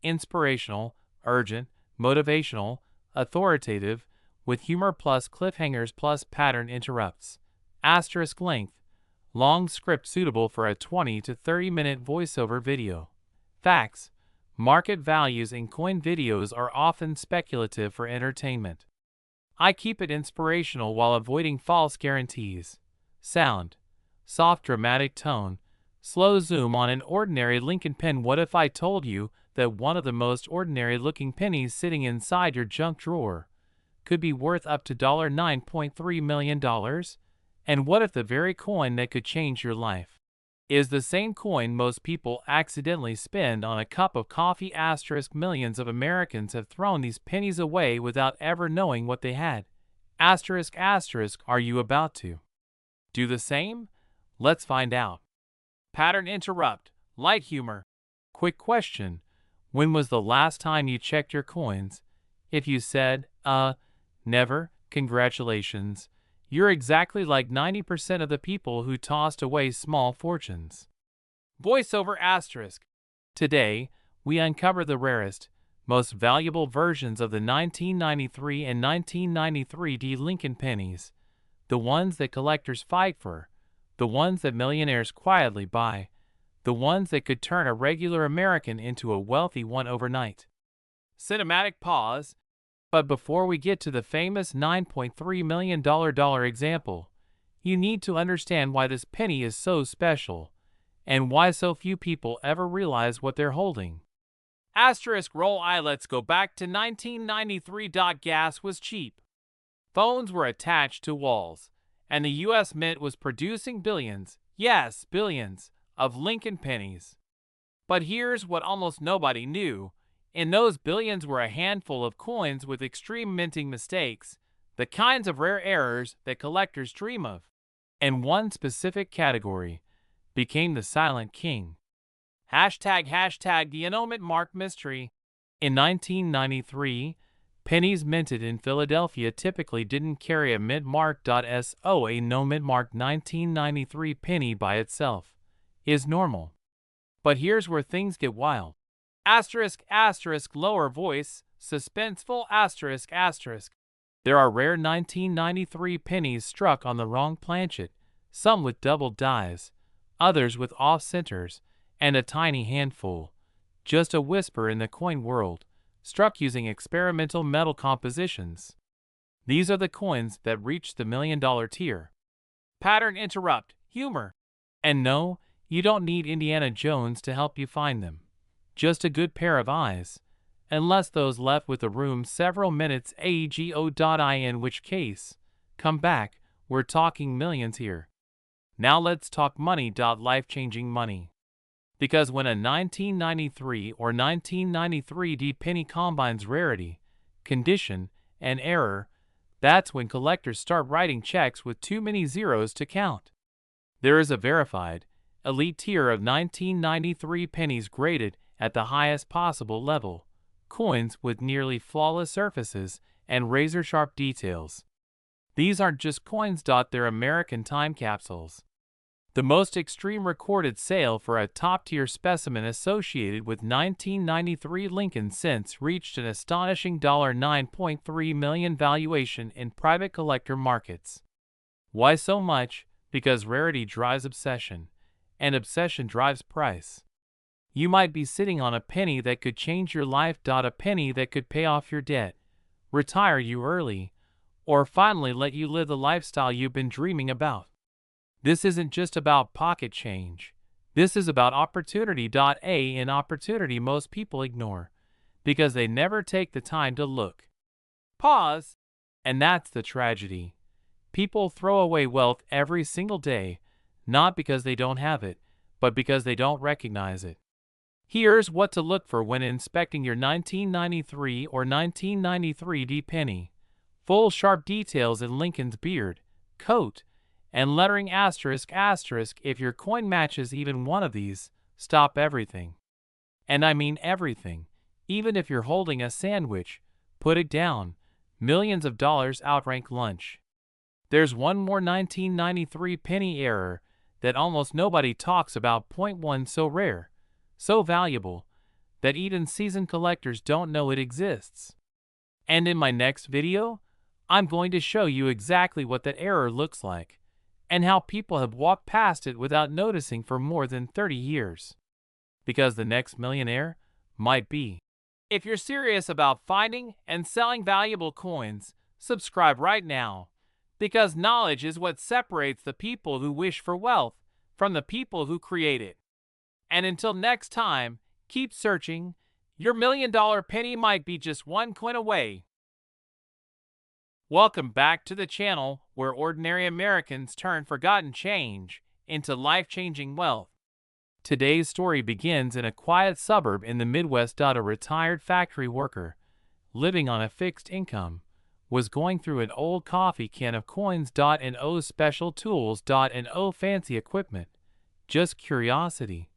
inspirational, urgent, motivational, authoritative, with humor plus cliffhangers plus pattern interrupts. Asterisk length. Long script suitable for a 20 to 30 minute voiceover video. Facts. Market values in coin videos are often speculative for entertainment. I keep it inspirational while avoiding false guarantees. Sound. Soft dramatic tone. Slow zoom on an ordinary Lincoln pen. What if I told you that one of the most ordinary looking pennies sitting inside your junk drawer could be worth up to $9.3 million? And what if the very coin that could change your life is the same coin most people accidentally spend on a cup of coffee? Millions of Americans have thrown these pennies away without ever knowing what they had. Are you about to do the same? Let's find out. Pattern interrupt. Light humor. Quick question. When was the last time you checked your coins? If you said, never, congratulations. You're exactly like 90% of the people who tossed away small fortunes. Voiceover asterisk. Today, we uncover the rarest, most valuable versions of the 1993 and 1993 D Lincoln pennies. The ones that collectors fight for. The ones that millionaires quietly buy. The ones that could turn a regular American into a wealthy one overnight. Cinematic pause. But before we get to the famous $9.3 million example, you need to understand why this penny is so special, and why so few people ever realize what they're holding. Asterisk roll I. Let's go back to 1993. Gas was cheap. Phones were attached to walls, and the U.S. Mint was producing billions, yes, billions, of Lincoln pennies. But here's what almost nobody knew. In those billions were a handful of coins with extreme minting mistakes, the kinds of rare errors that collectors dream of. And one specific category became the silent king. The annulment mark mystery. In 1993, pennies minted in Philadelphia typically didn't carry a mint mark. So a no mint mark 1993 penny by itself is normal. But here's where things get wild. Asterisk, lower voice, suspenseful, asterisk. There are rare 1993 pennies struck on the wrong planchet, some with double dies, others with off centers, and a tiny handful, just a whisper in the coin world, struck using experimental metal compositions. These are the coins that reach the $1 million tier. Pattern interrupt, humor. And no, you don't need Indiana Jones to help you find them. Just a good pair of eyes, unless those left with the room several minutes ago. In which case, come back, we're talking millions here. Now let's talk money. Life-changing money. Because when a 1993 or 1993 D penny combines rarity, condition, and error, that's when collectors start writing checks with too many zeros to count. There is a verified, elite tier of 1993 pennies graded at the highest possible level, coins with nearly flawless surfaces and razor-sharp details. These aren't just coins. They're American time capsules. The most extreme recorded sale for a top-tier specimen associated with 1993 Lincoln since reached an astonishing $9.3 million valuation in private collector markets. Why so much? Because rarity drives obsession, and obsession drives price. You might be sitting on a penny that could change your life. A penny that could pay off your debt, retire you early, or finally let you live the lifestyle you've been dreaming about. This isn't just about pocket change. This is about opportunity. An opportunity most people ignore because they never take the time to look. Pause. And that's the tragedy. People throw away wealth every single day, not because they don't have it, but because they don't recognize it. Here's what to look for when inspecting your 1993 or 1993 D penny. Full sharp details in Lincoln's beard, coat, and lettering asterisk. If your coin matches even one of these, stop everything. And I mean everything. Even if you're holding a sandwich, put it down. Millions of dollars outrank lunch. There's one more 1993 penny error that almost nobody talks about. Point 1. So rare, so valuable, that even seasoned collectors don't know it exists. And in my next video, I'm going to show you exactly what that error looks like, and how people have walked past it without noticing for more than 30 years. Because the next millionaire might be. If you're serious about finding and selling valuable coins, subscribe right now. Because knowledge is what separates the people who wish for wealth from the people who create it. And until next time, keep searching. Your $1,000,000 penny might be just one coin away. Welcome back to the channel where ordinary Americans turn forgotten change into life-changing wealth. Today's story begins in a quiet suburb in the Midwest. A retired factory worker, living on a fixed income, was going through an old coffee can of coins. No special tools. No fancy equipment, just curiosity.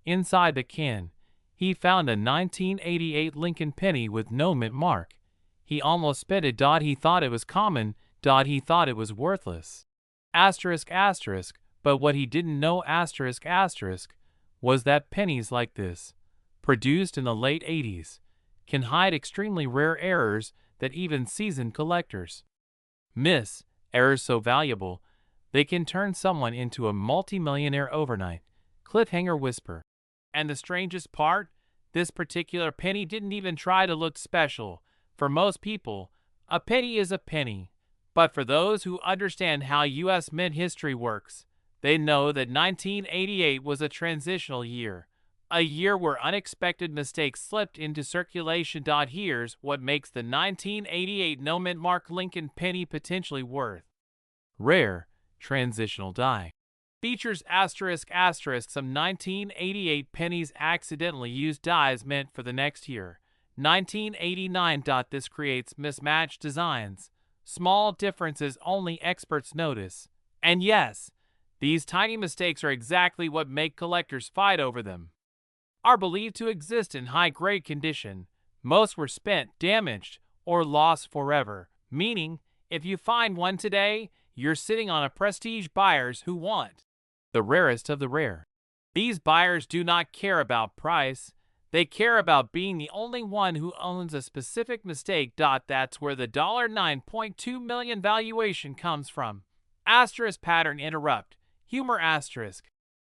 Inside the can, he found a 1988 Lincoln penny with no mint mark. He almost spit it. He thought it was common. He thought it was worthless. Asterisk. But what he didn't know asterisk was that pennies like this, produced in the late 80s, can hide extremely rare errors that even seasoned collectors miss. Errors so valuable, they can turn someone into a multimillionaire overnight. Cliffhanger whisper. And the strangest part? This particular penny didn't even try to look special. For most people, a penny is a penny. But for those who understand how U.S. mint history works, they know that 1988 was a transitional year. A year where unexpected mistakes slipped into circulation. Here's what makes the 1988 no mint mark Lincoln penny potentially worth. Rare, transitional die. Features asterisk. Some 1988 pennies accidentally used dies meant for the next year. 1989. This creates mismatched designs. Small differences only experts notice. And yes, these tiny mistakes are exactly what make collectors fight over them. Are believed to exist in high-grade condition. Most were spent, damaged, or lost forever. Meaning, if you find one today, you're sitting on a prestige buyers who want the rarest of the rare. These buyers do not care about price. They care about being the only one who owns a specific mistake. That's where the $9.2 million valuation comes from. Asterisk pattern interrupt. Humor asterisk.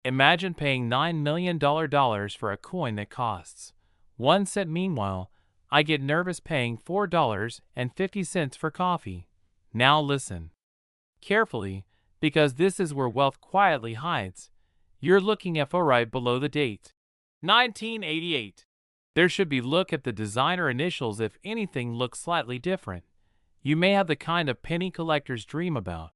Imagine paying $9 million for a coin that costs 1 cent. Meanwhile, I get nervous paying $4.50 for coffee. Now listen carefully, because this is where wealth quietly hides. You're looking at right below the date. 1988. There should be look at the designer initials if anything looks slightly different. You may have the kind of penny collectors dream about.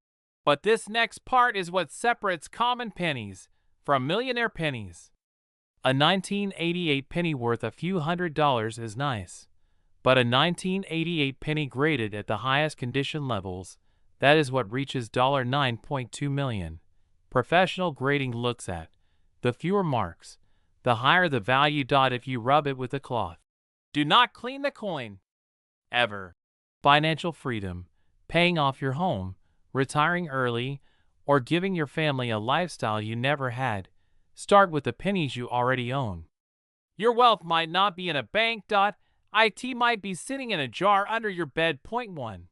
But this next part is what separates common pennies from millionaire pennies. A 1988 penny worth a few $100s is nice. But a 1988 penny graded at the highest condition levels, that is what reaches $9.2 million. Professional grading looks at the fewer marks, the higher the value. If you rub it with a cloth, do not clean the coin. Ever. Financial freedom, paying off your home, retiring early, or giving your family a lifestyle you never had. Start with the pennies you already own. Your wealth might not be in a bank. It might be sitting in a jar under your bed. Point 1.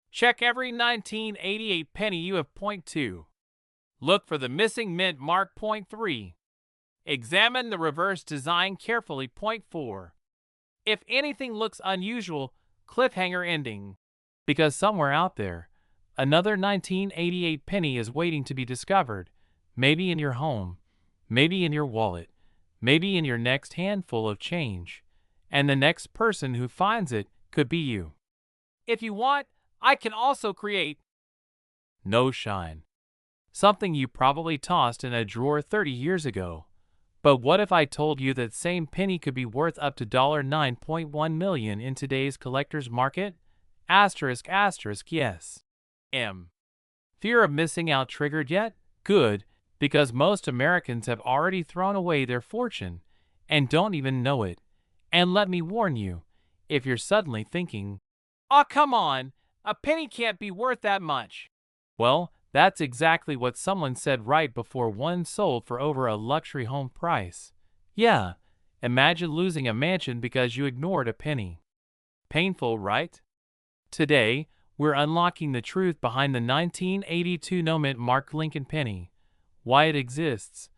Check every 1988 penny you have. Point 2. Look for the missing mint mark. Point 3. Examine the reverse design carefully. Point 4. If anything looks unusual, cliffhanger ending. Because somewhere out there, another 1988 penny is waiting to be discovered. Maybe in your home, maybe in your wallet, maybe in your next handful of change. And the next person who finds it could be you. If you want, I can also create no shine. Something you probably tossed in a drawer 30 years ago. But what if I told you that same penny could be worth up to $9.1 million in today's collector's market? Asterisk. Yes. Fear of missing out triggered yet? Good, because most Americans have already thrown away their fortune and don't even know it. And let me warn you, if you're suddenly thinking, "Oh, come on, a penny can't be worth that much." Well, that's exactly what someone said right before one sold for over a luxury home price. Yeah, Imagine losing a mansion because you ignored a penny. Painful, right? Today, we're unlocking the truth behind the 1982 no-mint mark Lincoln penny, why it exists,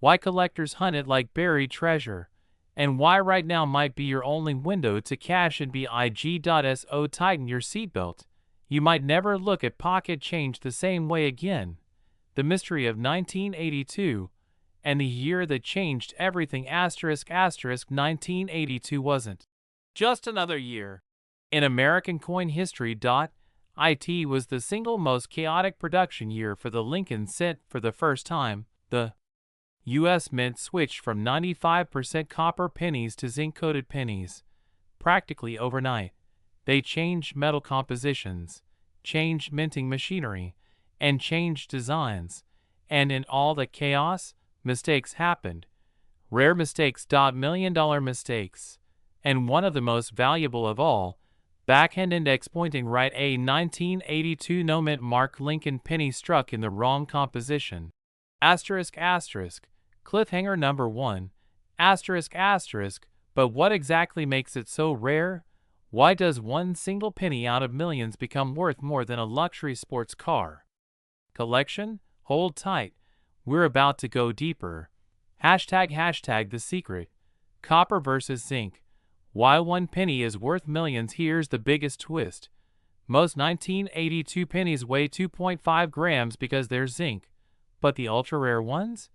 why collectors hunt it like buried treasure, and why right now might be your only window to cash and big.so. Tighten your seatbelt. You might never look at pocket change the same way again. The mystery of 1982 and the year that changed everything. 1982 wasn't just another year. In American coin history. It was the single most chaotic production year for the Lincoln cent. For the first time, the U.S. Mint switched from 95% copper pennies to zinc-coated pennies, practically overnight. They changed metal compositions, changed minting machinery, and changed designs. And in all the chaos, mistakes happened. Rare mistakes. $1,000,000 mistakes. And one of the most valuable of all, backhand index pointing right. A 1982 no-mint mark Lincoln penny struck in the wrong composition. Asterisk asterisk. Cliffhanger number 1. Asterisk asterisk. But what exactly makes it so rare? Why does one single penny out of millions become worth more than a luxury sports car? Collection? Hold tight. We're about to go deeper. Hashtag the secret. Copper versus zinc. Why one penny is worth millions. Here's the biggest twist. Most 1982 pennies weigh 2.5 grams because they're zinc. But the ultra-rare ones?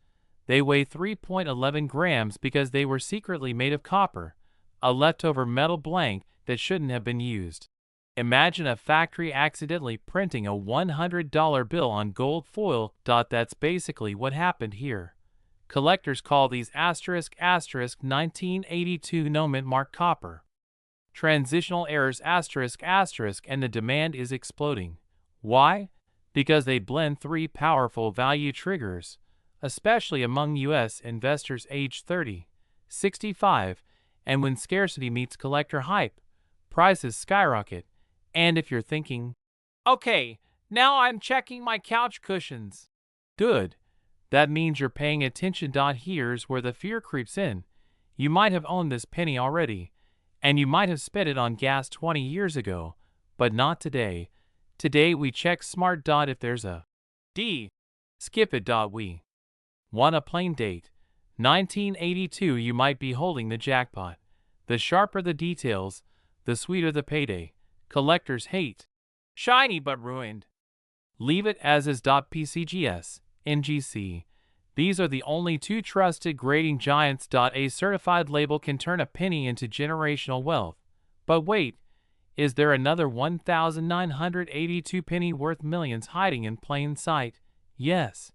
They weigh 3.11 grams because they were secretly made of copper, a leftover metal blank that shouldn't have been used. Imagine a factory accidentally printing a $100 bill on gold foil. That's basically what happened here. Collectors call these asterisk 1982 no-mint mark copper transitional errors asterisk, and the demand is exploding. Why? Because they blend three powerful value triggers, especially among U.S. investors aged 30, 65, and when scarcity meets collector hype, prices skyrocket. And if you're thinking, okay, now I'm checking my couch cushions. Good. That means you're paying attention. Here's where the fear creeps in. You might have owned this penny already, and you might have spent it on gas 20 years ago, but not today. Today we check smart. If there's a D, skip it. We want a plain date. 1982. You might be holding the jackpot. The sharper the details, the sweeter the payday. Collectors hate shiny but ruined. Leave it as is. PCGS, NGC. These are the only two trusted grading giants. A certified label can turn a penny into generational wealth. But wait, is there another 1,982 penny worth millions hiding in plain sight? Yes.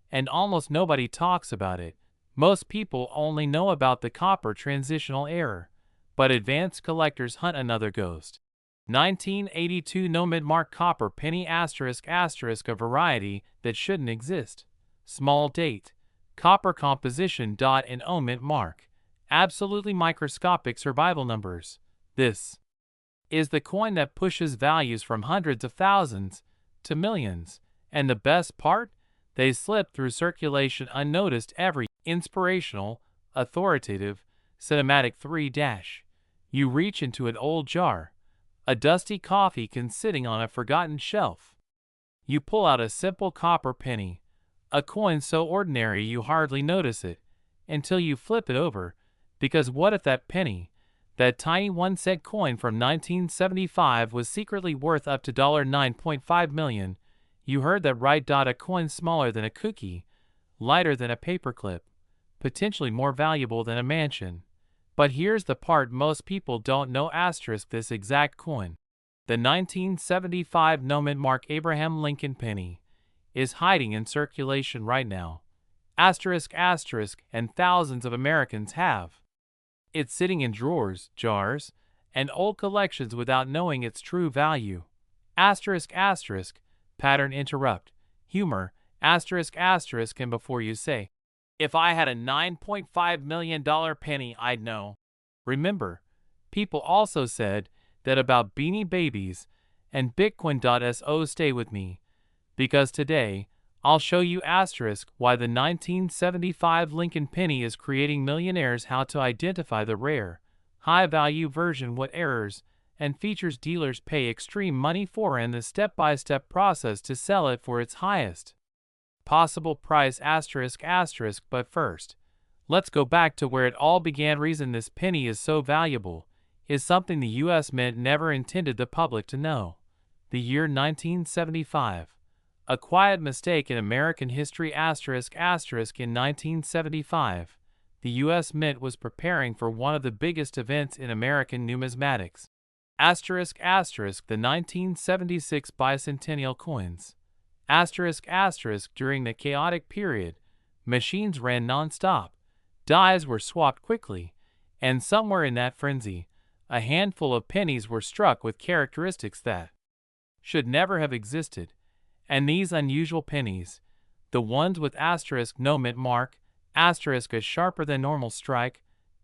And almost nobody talks about it. Most people only know about the copper transitional error. But advanced collectors hunt another ghost. 1982 no-mint mark copper penny asterisk, a variety that shouldn't exist. Small date. Copper composition. And no-mint mark. Absolutely microscopic survival numbers. This is the coin that pushes values from hundreds of thousands to millions. And the best part? They slip through circulation unnoticed. Every inspirational, authoritative, cinematic 3- you reach into an old jar, a dusty coffee can sitting on a forgotten shelf. You pull out a simple copper penny, a coin so ordinary you hardly notice it, until you flip it over, because what if that penny, that tiny 1-cent coin from 1975 was secretly worth up to $9.5 million? You heard that right. A coin smaller than a cookie, lighter than a paperclip, potentially more valuable than a mansion. But here's the part most people don't know asterisk this exact coin, the 1975 no-mint mark Abraham Lincoln penny, is hiding in circulation right now. Asterisk, and thousands of Americans have. It's sitting in drawers, jars, and old collections without knowing its true value. Asterisk, pattern interrupt, humor, asterisk, and before you say, if I had a $9.5 million penny, I'd know. Remember, people also said that about Beanie Babies and Bitcoin. So stay with me, because today, I'll show you why the 1975 Lincoln penny is creating millionaires, how to identify the rare, high-value version, what errors and features dealers pay extreme money for, and the step-by-step process to sell it for its highest possible price ***. But first, let's go back to where it all began. Reason this penny is so valuable is something the U.S. Mint never intended the public to know. The year 1975. A quiet mistake in American history ***. In 1975, the U.S. Mint was preparing for one of the biggest events in American numismatics. ***. The 1976 bicentennial coins. ***. During the chaotic period, machines ran non-stop, dies were swapped quickly, and somewhere in that frenzy, a handful of pennies were struck with characteristics that should never have existed. And these unusual pennies, the ones with * no mint mark, * a sharper than normal strike,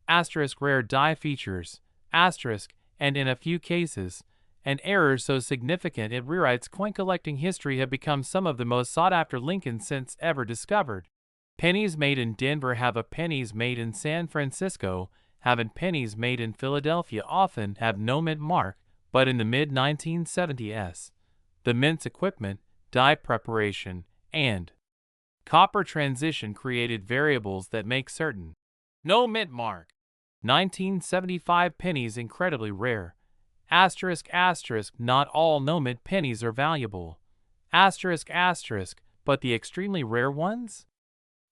* rare die features, *, and in a few cases, an error so significant it rewrites coin collecting history, have become some of the most sought-after Lincoln cents ever discovered. Pennies made in Denver have a pennies made in San Francisco, having pennies made in Philadelphia often have no mint mark, but in the mid-1970s, the mint's equipment, die preparation, and copper transition created variables that make certain no mint mark. 1975 pennies incredibly rare. ***. Not all no mint pennies are valuable. ***. But the extremely rare ones?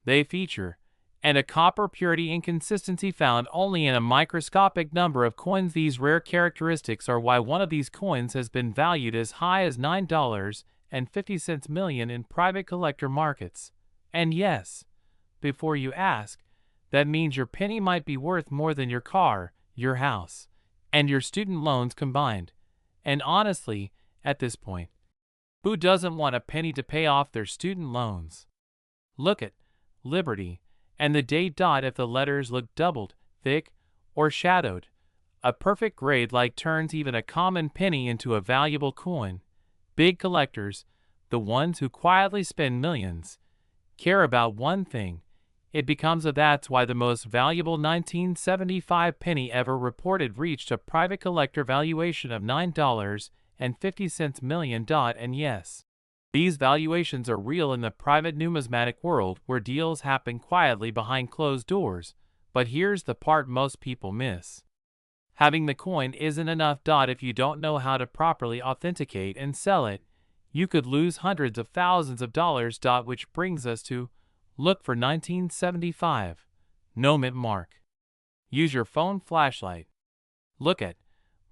They feature and a copper purity inconsistency found only in a microscopic number of coins. These rare characteristics are why one of these coins has been valued as high as $9.50 million in private collector markets. And yes, before you ask, that means your penny might be worth more than your car, your house, and your student loans combined. And honestly, at this point, who doesn't want a penny to pay off their student loans? Look at Liberty and the date. If the letters look doubled, thick, or shadowed, a perfect grade like turns even a common penny into a valuable coin. Big collectors, the ones who quietly spend millions, care about one thing. It becomes a that's why the most valuable 1975 penny ever reported reached a private collector valuation of $9.50 million. And yes, these valuations are real in the private numismatic world where deals happen quietly behind closed doors. But here's the part most people miss. Having the coin isn't enough. If you don't know how to properly authenticate and sell it, you could lose hundreds of thousands of dollars. Which brings us to look for 1975 no mint mark. Use your phone flashlight. Look at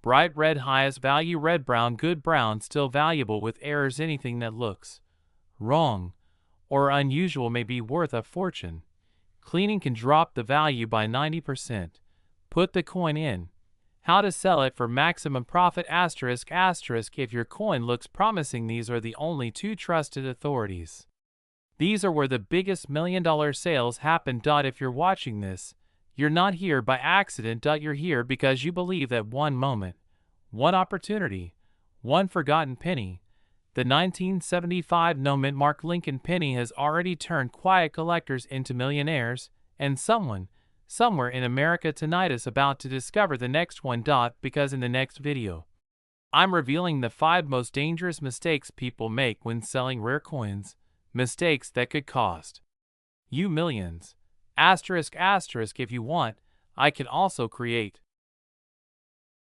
bright red, highest value red, brown, good brown, still valuable with errors. Anything that looks wrong or unusual may be worth a fortune. Cleaning can drop the value by 90%. Put the coin in. How to sell it for maximum profit ***. If your coin looks promising, these are the only two trusted authorities. These are where the biggest million-dollar sales happen. If you're watching this, you're not here by accident. You're here because you believe that one moment, one opportunity, one forgotten penny, the 1975 no mint mark Lincoln penny has already turned quiet collectors into millionaires, and someone, somewhere in America tonight is about to discover the next one. Because in the next video, I'm revealing the 5 most dangerous mistakes people make when selling rare coins, mistakes that could cost you millions. ***. If you want, I can also create